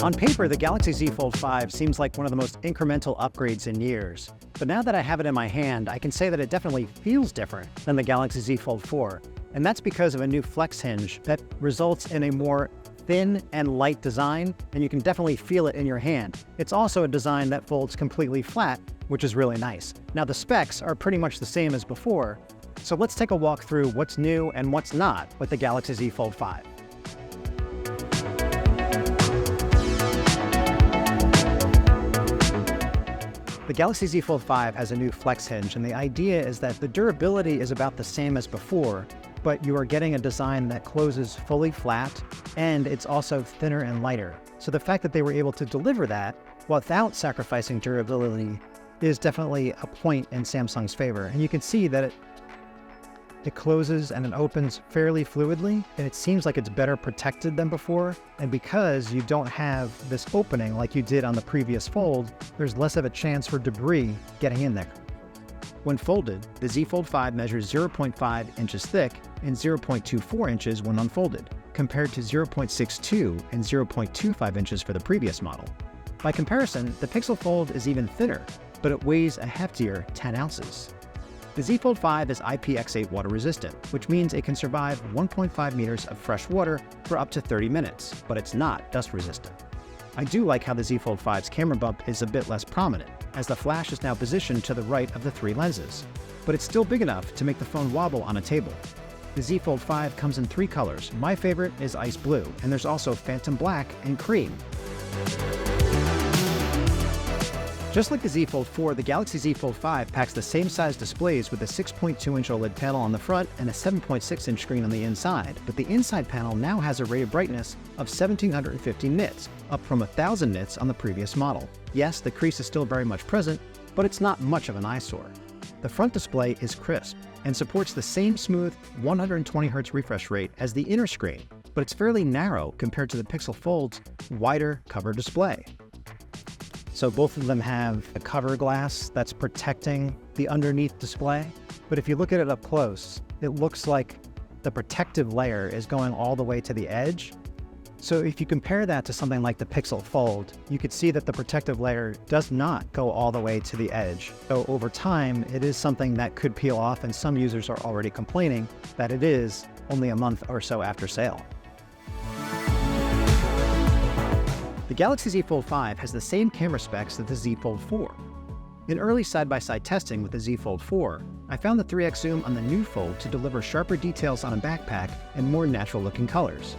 On paper, the Galaxy Z Fold 5 seems like one of the most incremental upgrades in years. But now that I have it in my hand, I can say that it definitely feels different than the Galaxy Z Fold 4. And that's because of a new flex hinge that results in a more thin and light design, and you can definitely feel it in your hand. It's also a design that folds completely flat, which is really nice. Now the specs are pretty much the same as before, so let's take a walk through what's new and what's not with the Galaxy Z Fold 5. The Galaxy Z Fold 5 has a new flex hinge, and the idea is that the durability is about the same as before, but you are getting a design that closes fully flat, and it's also thinner and lighter. So the fact that they were able to deliver that without sacrificing durability is definitely a point in Samsung's favor. And you can see that it closes and it opens fairly fluidly, and it seems like it's better protected than before. And because you don't have this opening like you did on the previous Fold, there's less of a chance for debris getting in there. When folded, the Z Fold 5 measures 0.5 inches thick and 0.24 inches when unfolded, compared to 0.62 and 0.25 inches for the previous model. By comparison, the Pixel Fold is even thinner, but it weighs a heftier 10 ounces. The Z Fold 5 is IPX8 water resistant, which means it can survive 1.5 meters of fresh water for up to 30 minutes, but it's not dust resistant. I do like how the Z Fold 5's camera bump is a bit less prominent, as the flash is now positioned to the right of the three lenses, but it's still big enough to make the phone wobble on a table. The Z Fold 5 comes in three colors. My favorite is ice blue, and there's also phantom black and cream. Just like the Z Fold 4, the Galaxy Z Fold 5 packs the same size displays with a 6.2-inch OLED panel on the front and a 7.6-inch screen on the inside, but the inside panel now has a rated brightness of 1750 nits, up from 1000 nits on the previous model. Yes, the crease is still very much present, but it's not much of an eyesore. The front display is crisp and supports the same smooth 120Hz refresh rate as the inner screen, but it's fairly narrow compared to the Pixel Fold's wider cover display. So both of them have a cover glass that's protecting the underneath display. But if you look at it up close, it looks like the protective layer is going all the way to the edge. So if you compare that to something like the Pixel Fold, you could see that the protective layer does not go all the way to the edge. So over time, it is something that could peel off, and some users are already complaining that it is only a month or so after sale. The Galaxy Z Fold 5 has the same camera specs that the Z Fold 4. In early side-by-side testing with the Z Fold 4, I found the 3x zoom on the new Fold to deliver sharper details on a backpack and more natural-looking colors.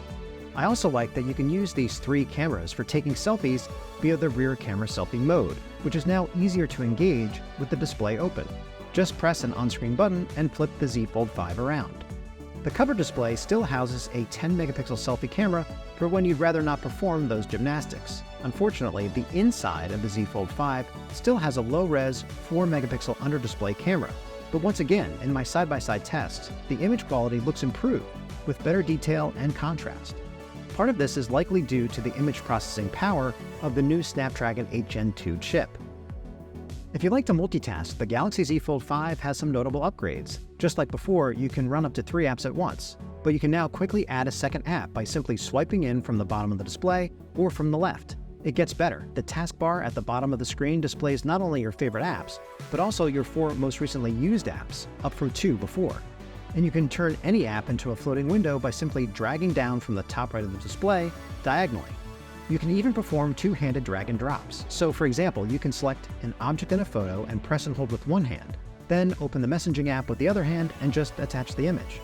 I also like that you can use these three cameras for taking selfies via the rear camera selfie mode, which is now easier to engage with the display open. Just press an on-screen button and flip the Z Fold 5 around. The cover display still houses a 10-megapixel selfie camera for when you'd rather not perform those gymnastics. Unfortunately, the inside of the Z Fold 5 still has a low-res 4-megapixel under-display camera. But once again, in my side-by-side test, the image quality looks improved, with better detail and contrast. Part of this is likely due to the image processing power of the new Snapdragon 8 Gen 2 chip. If you like to multitask, the Galaxy Z Fold 5 has some notable upgrades. Just like before, you can run up to 3 apps at once, but you can now quickly add a second app by simply swiping in from the bottom of the display or from the left. It gets better. The taskbar at the bottom of the screen displays not only your favorite apps, but also your 4 most recently used apps, up from 2 before. And you can turn any app into a floating window by simply dragging down from the top right of the display diagonally. You can even perform two-handed drag and drops. So for example, you can select an object in a photo and press and hold with one hand, then open the messaging app with the other hand and just attach the image.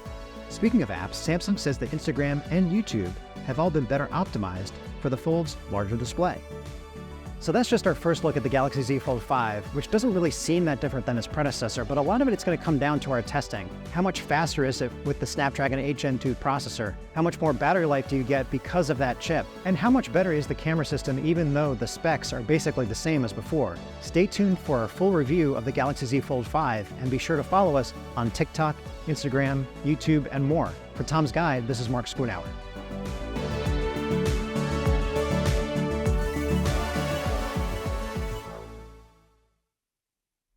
Speaking of apps, Samsung says that Instagram and YouTube have all been better optimized for the Fold's larger display. So that's just our first look at the Galaxy Z Fold 5, which doesn't really seem that different than its predecessor, but a lot of it's going to come down to our testing. How much faster is it with the Snapdragon 8 Gen 2 processor? How much more battery life do you get because of that chip? And how much better is the camera system even though the specs are basically the same as before? Stay tuned for our full review of the Galaxy Z Fold 5, and be sure to follow us on TikTok, Instagram, YouTube, and more. For Tom's Guide, this is Mark Spoonhour.